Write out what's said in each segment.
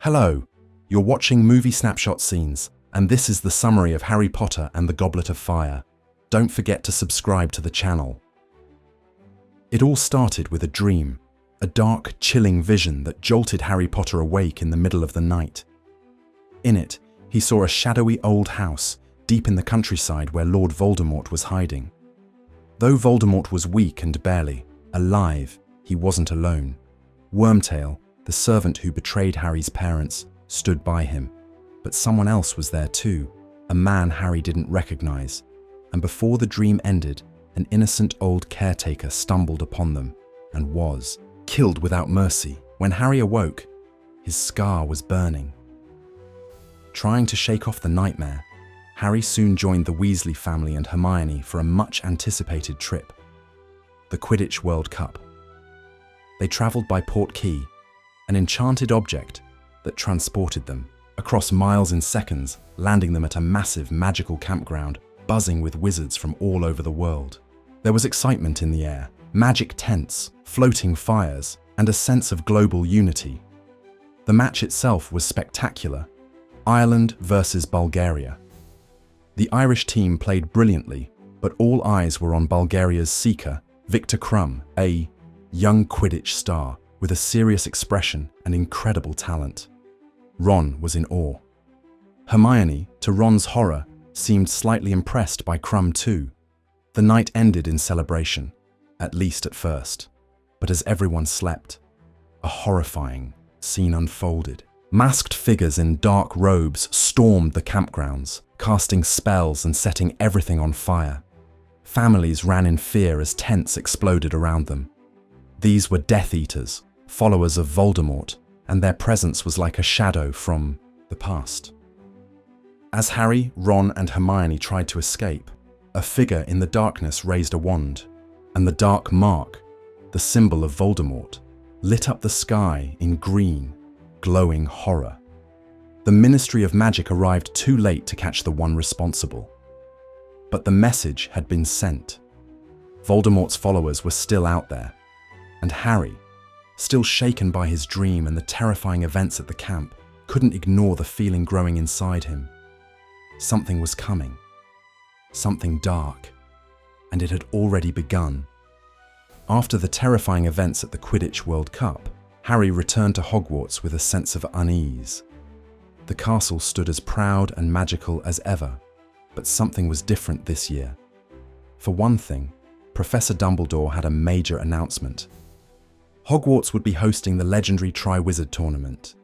Hello, you're watching Movie Snapshot Scenes, and this is the summary of Harry Potter and the Goblet of Fire. Don't forget to subscribe to the channel. It all started with a dream, a dark, chilling vision that jolted Harry Potter awake in the middle of the night. In it, he saw a shadowy old house deep in the countryside where Lord Voldemort was hiding. Though Voldemort was weak and barely alive, he wasn't alone. Wormtail, the servant who betrayed Harry's parents, stood by him. But someone else was there too, a man Harry didn't recognize. And before the dream ended, an innocent old caretaker stumbled upon them and was killed without mercy. When Harry awoke, his scar was burning. Trying to shake off the nightmare, Harry soon joined the Weasley family and Hermione for a much-anticipated trip, the Quidditch World Cup. They traveled by Port Key, an enchanted object that transported them across miles in seconds, landing them at a massive magical campground buzzing with wizards from all over the world. There was excitement in the air, magic tents, floating fires, and a sense of global unity. The match itself was spectacular. Ireland versus Bulgaria. The Irish team played brilliantly, but all eyes were on Bulgaria's seeker, Viktor Krum, a young Quidditch star with a serious expression and incredible talent. Ron was in awe. Hermione, to Ron's horror, seemed slightly impressed by Krum too. The night ended in celebration, at least at first. But as everyone slept, a horrifying scene unfolded. Masked figures in dark robes stormed the campgrounds, casting spells and setting everything on fire. Families ran in fear as tents exploded around them. These were Death Eaters, followers of Voldemort, and their presence was like a shadow from the past. As Harry, Ron, and Hermione tried to escape, a figure in the darkness raised a wand, and the dark mark, the symbol of Voldemort, lit up the sky in green, glowing horror. The Ministry of Magic arrived too late to catch the one responsible. But the message had been sent. Voldemort's followers were still out there, and Harry, still shaken by his dream and the terrifying events at the camp, couldn't ignore the feeling growing inside him. Something was coming. Something dark. And it had already begun. After the terrifying events at the Quidditch World Cup, Harry returned to Hogwarts with a sense of unease. The castle stood as proud and magical as ever, but something was different this year. For one thing, Professor Dumbledore had a major announcement. Hogwarts would be hosting the legendary Triwizard Tournament.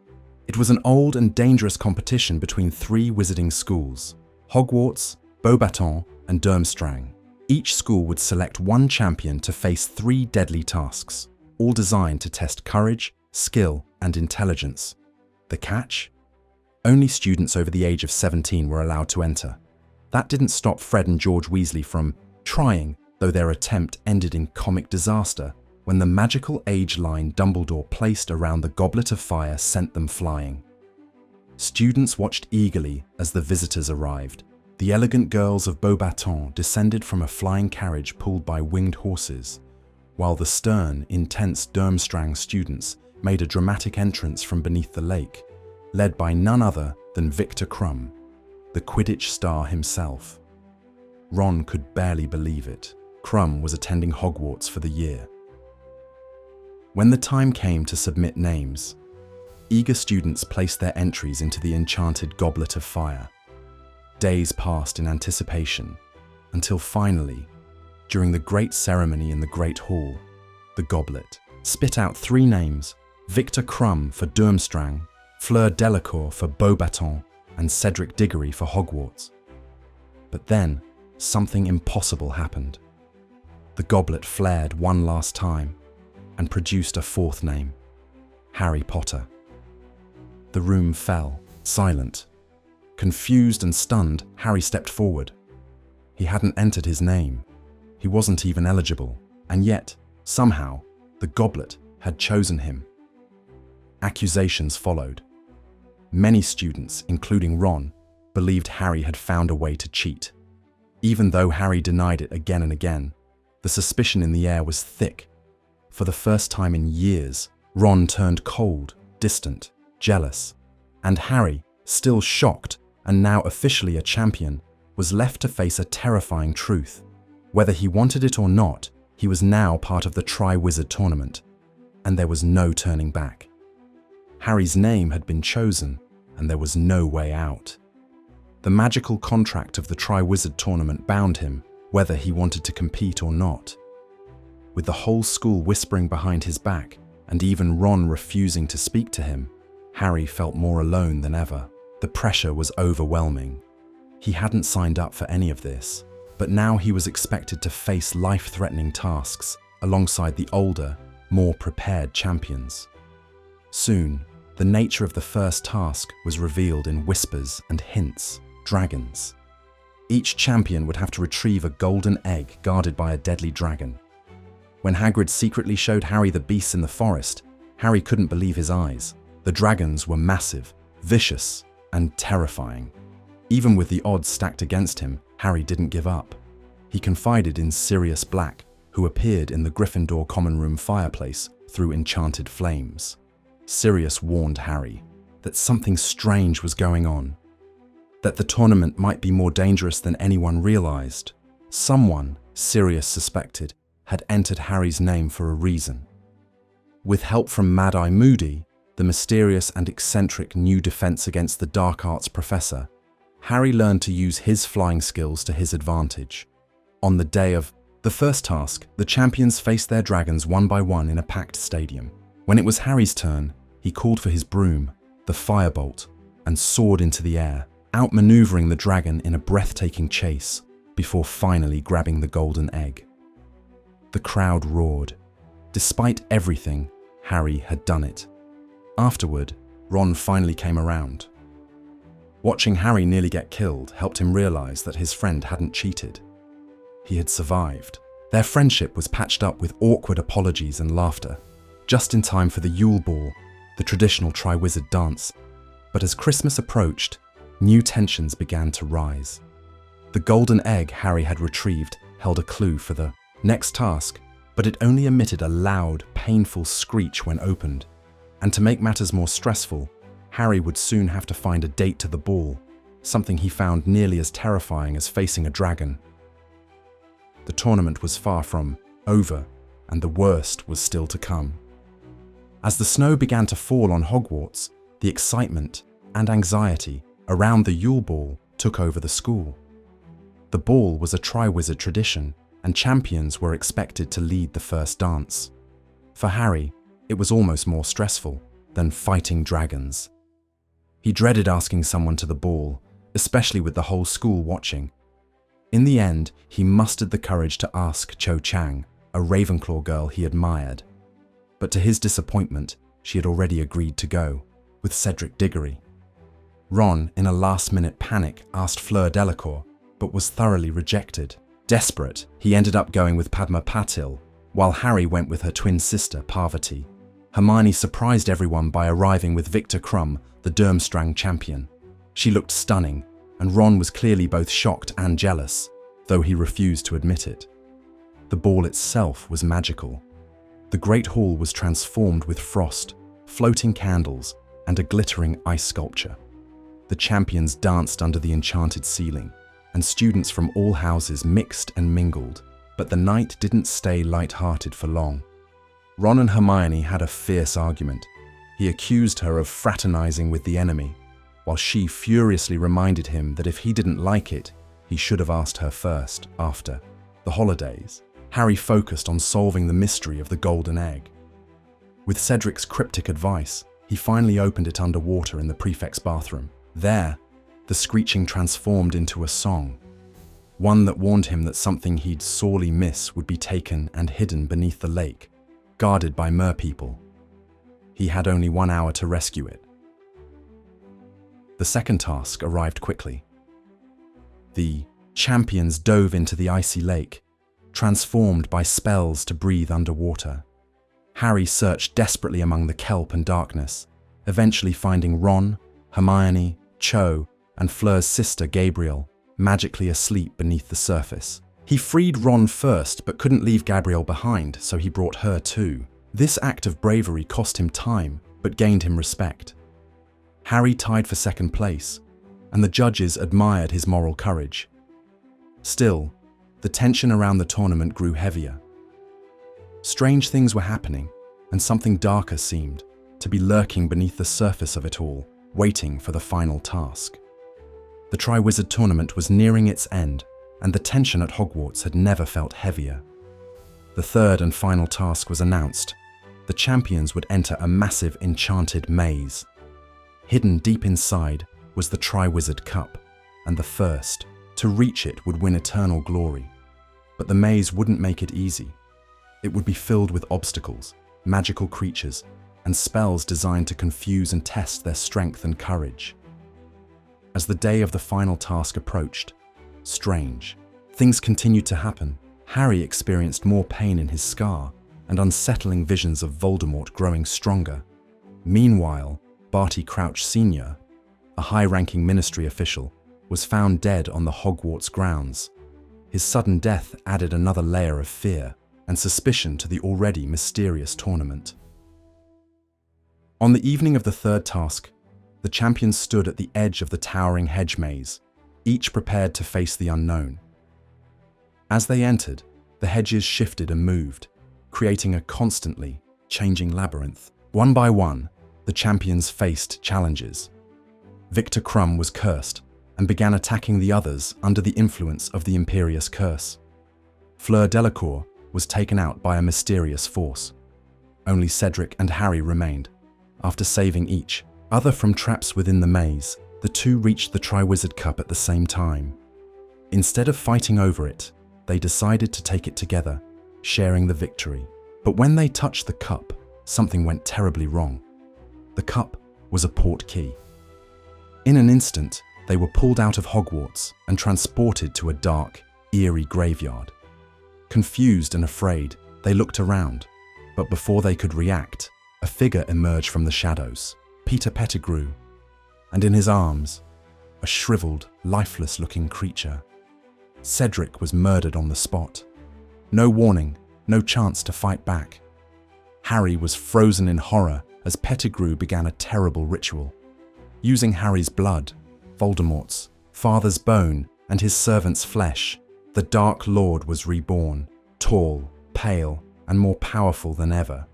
It was an old and dangerous competition between three wizarding schools, Hogwarts, Beauxbatons, and Durmstrang. Each school would select one champion to face three deadly tasks, all designed to test courage, skill, and intelligence. The catch? Only students over the age of 17 were allowed to enter. That didn't stop Fred and George Weasley from trying, though their attempt ended in comic disaster when the magical age line Dumbledore placed around the Goblet of Fire sent them flying. Students watched eagerly as the visitors arrived. The elegant girls of Beauxbatons descended from a flying carriage pulled by winged horses, while the stern, intense Durmstrang students made a dramatic entrance from beneath the lake, led by none other than Viktor Krum, the Quidditch star himself. Ron could barely believe it. Krum was attending Hogwarts for the year. When the time came to submit names, eager students placed their entries into the enchanted Goblet of Fire. Days passed in anticipation, until finally, during the great ceremony in the Great Hall, the Goblet spit out three names: Viktor Krum for Durmstrang, Fleur Delacour for Beauxbatons, and Cedric Diggory for Hogwarts. But then, something impossible happened. The goblet flared one last time and produced a fourth name: Harry Potter. The room fell, silent. Confused and stunned, Harry stepped forward. He hadn't entered his name. He wasn't even eligible, and yet, somehow, the goblet had chosen him. Accusations followed. Many students, including Ron, believed Harry had found a way to cheat. Even though Harry denied it again and again, the suspicion in the air was thick. For the first time in years, Ron turned cold, distant, jealous, And Harry, still shocked and now officially a champion, was left to face a terrifying truth. Whether he wanted it or not, he was now part of the Triwizard Tournament, and there was no turning back. Harry's name had been chosen, and there was no way out. The magical contract of the Triwizard Tournament bound him, whether he wanted to compete or not. With the whole school whispering behind his back, and even Ron refusing to speak to him, Harry felt more alone than ever. The pressure was overwhelming. He hadn't signed up for any of this, but now he was expected to face life-threatening tasks alongside the older, more prepared champions. Soon, the nature of the first task was revealed in whispers and hints: dragons. Each champion would have to retrieve a golden egg guarded by a deadly dragon. When Hagrid secretly showed Harry the beasts in the forest, Harry couldn't believe his eyes. The dragons were massive, vicious, and terrifying. Even with the odds stacked against him, Harry didn't give up. He confided in Sirius Black, who appeared in the Gryffindor common room fireplace through enchanted flames. Sirius warned Harry that something strange was going on, that the tournament might be more dangerous than anyone realized. Someone, Sirius suspected, had entered Harry's name for a reason. With help from Mad-Eye Moody, the mysterious and eccentric new defense against the dark arts professor, Harry learned to use his flying skills to his advantage. On the day of the first task, the champions faced their dragons one by one in a packed stadium. When it was Harry's turn, he called for his broom, the firebolt, and soared into the air, outmaneuvering the dragon in a breathtaking chase before finally grabbing the golden egg. The crowd roared. Despite everything, Harry had done it. Afterward, Ron finally came around. Watching Harry nearly get killed helped him realize that his friend hadn't cheated. He had survived. Their friendship was patched up with awkward apologies and laughter, just in time for the Yule Ball, the traditional Triwizard dance. But as Christmas approached, new tensions began to rise. The golden egg Harry had retrieved held a clue for the next task, but it only emitted a loud, painful screech when opened. And to make matters more stressful, Harry would soon have to find a date to the ball, something he found nearly as terrifying as facing a dragon. The tournament was far from over, and the worst was still to come. As the snow began to fall on Hogwarts, the excitement and anxiety around the Yule Ball took over the school. The ball was a Triwizard tradition, and champions were expected to lead the first dance. For Harry, it was almost more stressful than fighting dragons. He dreaded asking someone to the ball, especially with the whole school watching. In the end, he mustered the courage to ask Cho Chang, a Ravenclaw girl he admired. But to his disappointment, she had already agreed to go, with Cedric Diggory. Ron, in a last-minute panic, asked Fleur Delacour, but was thoroughly rejected. Desperate, he ended up going with Padma Patil, while Harry went with her twin sister, Parvati. Hermione surprised everyone by arriving with Victor Krum, the Durmstrang champion. She looked stunning, and Ron was clearly both shocked and jealous, though he refused to admit it. The ball itself was magical. The Great Hall was transformed with frost, floating candles, and a glittering ice sculpture. The champions danced under the enchanted ceiling, and students from all houses mixed and mingled, but the night didn't stay light-hearted for long. Ron and Hermione had a fierce argument. He accused her of fraternizing with the enemy, while she furiously reminded him that if he didn't like it, he should have asked her first. After the holidays, Harry focused on solving the mystery of the golden egg. With Cedric's cryptic advice, he finally opened it underwater in the prefect's bathroom. There, the screeching transformed into a song, one that warned him that something he'd sorely miss would be taken and hidden beneath the lake, guarded by merpeople. He had only 1 hour to rescue it. The second task arrived quickly. The champions dove into the icy lake, transformed by spells to breathe underwater. Harry searched desperately among the kelp and darkness, eventually finding Ron, Hermione, Cho, and Fleur's sister Gabriel, magically asleep beneath the surface. He freed Ron first, but couldn't leave Gabrielle behind, so he brought her too. This act of bravery cost him time, but gained him respect. Harry tied for second place, and the judges admired his moral courage. Still, the tension around the tournament grew heavier. Strange things were happening, and something darker seemed to be lurking beneath the surface of it all, waiting for the final task. The Triwizard Tournament was nearing its end, and the tension at Hogwarts had never felt heavier. The third and final task was announced. The champions would enter a massive enchanted maze. Hidden deep inside was the Triwizard Cup, and the first to reach it would win eternal glory. But the maze wouldn't make it easy. It would be filled with obstacles, magical creatures, and spells designed to confuse and test their strength and courage. As the day of the final task approached, strange things continued to happen. Harry experienced more pain in his scar and unsettling visions of Voldemort growing stronger. Meanwhile, Barty Crouch Sr., a high-ranking ministry official, was found dead on the Hogwarts grounds. His sudden death added another layer of fear and suspicion to the already mysterious tournament. On the evening of the third task, the champions stood at the edge of the towering hedge maze, each prepared to face the unknown. As they entered, the hedges shifted and moved, creating a constantly changing labyrinth. One by one, the champions faced challenges. Victor Crumb was cursed and began attacking the others under the influence of the Imperious Curse. Fleur Delacour was taken out by a mysterious force. Only Cedric and Harry remained. After saving each other from traps within the maze, the two reached the Triwizard Cup at the same time. Instead of fighting over it, they decided to take it together, sharing the victory. But when they touched the cup, something went terribly wrong. The cup was a portkey. In an instant, they were pulled out of Hogwarts and transported to a dark, eerie graveyard. Confused and afraid, they looked around, but before they could react, a figure emerged from the shadows, Peter Pettigrew, and in his arms, a shriveled, lifeless-looking creature. Cedric was murdered on the spot. No warning, no chance to fight back. Harry was frozen in horror as Pettigrew began a terrible ritual. Using Harry's blood, Voldemort's, father's bone, and his servant's flesh, the Dark Lord was reborn, tall, pale, and more powerful than ever.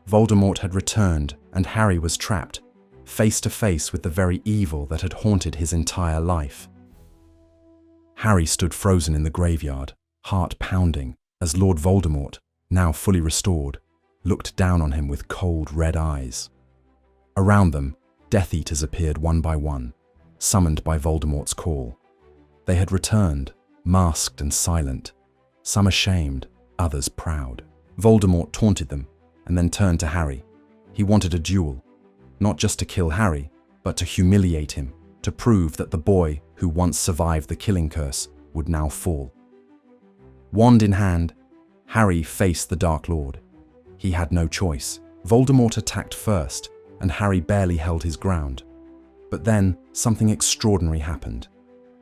Voldemort had returned, and Harry was trapped, face to face with the very evil that had haunted his entire life. Harry stood frozen in the graveyard, heart pounding, as Lord Voldemort, now fully restored, looked down on him with cold red eyes. Around them, Death Eaters appeared one by one, summoned by Voldemort's call. They had returned, masked and silent, some ashamed, others proud. Voldemort taunted them, and then turned to Harry. He wanted a duel, not just to kill Harry, but to humiliate him, to prove that the boy who once survived the killing curse would now fall. Wand in hand, Harry faced the Dark Lord. He had no choice. Voldemort attacked first, and Harry barely held his ground. But then, something extraordinary happened.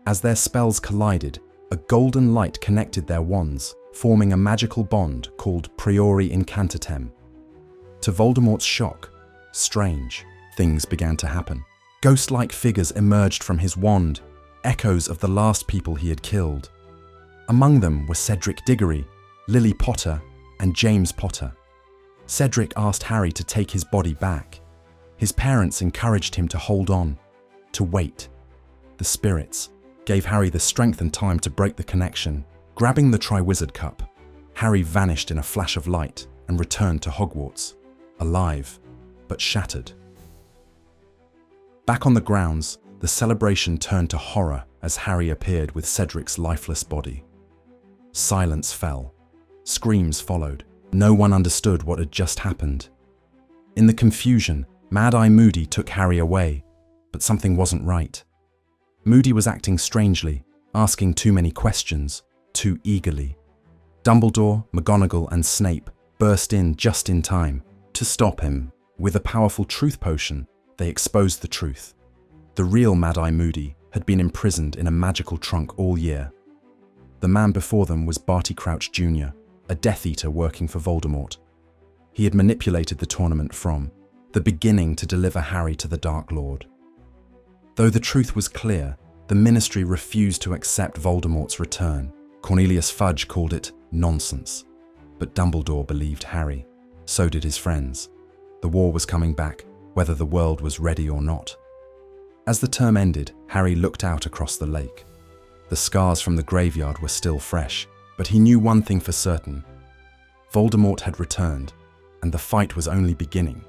As their spells collided, a golden light connected their wands, forming a magical bond called Priori Incantatem. To Voldemort's shock, strange things began to happen. Ghost-like figures emerged from his wand, echoes of the last people he had killed. Among them were Cedric Diggory, Lily Potter, and James Potter. Cedric asked Harry to take his body back. His parents encouraged him to hold on, to wait. The spirits gave Harry the strength and time to break the connection. Grabbing the Triwizard Cup, Harry vanished in a flash of light and returned to Hogwarts, alive, but shattered. Back on the grounds, the celebration turned to horror as Harry appeared with Cedric's lifeless body. Silence fell. Screams followed. No one understood what had just happened. In the confusion, Mad-Eye Moody took Harry away, but something wasn't right. Moody was acting strangely, asking too many questions, too eagerly. Dumbledore, McGonagall, and Snape burst in just in time to stop him. With a powerful truth potion, they exposed the truth. The real Mad-Eye Moody had been imprisoned in a magical trunk all year. The man before them was Barty Crouch Jr., a Death Eater working for Voldemort. He had manipulated the tournament from the beginning to deliver Harry to the Dark Lord. Though the truth was clear, the Ministry refused to accept Voldemort's return. Cornelius Fudge called it nonsense. But Dumbledore believed Harry. So did his friends. The war was coming back, whether the world was ready or not. As the term ended, Harry looked out across the lake. The scars from the graveyard were still fresh, but he knew one thing for certain. Voldemort had returned, and the fight was only beginning.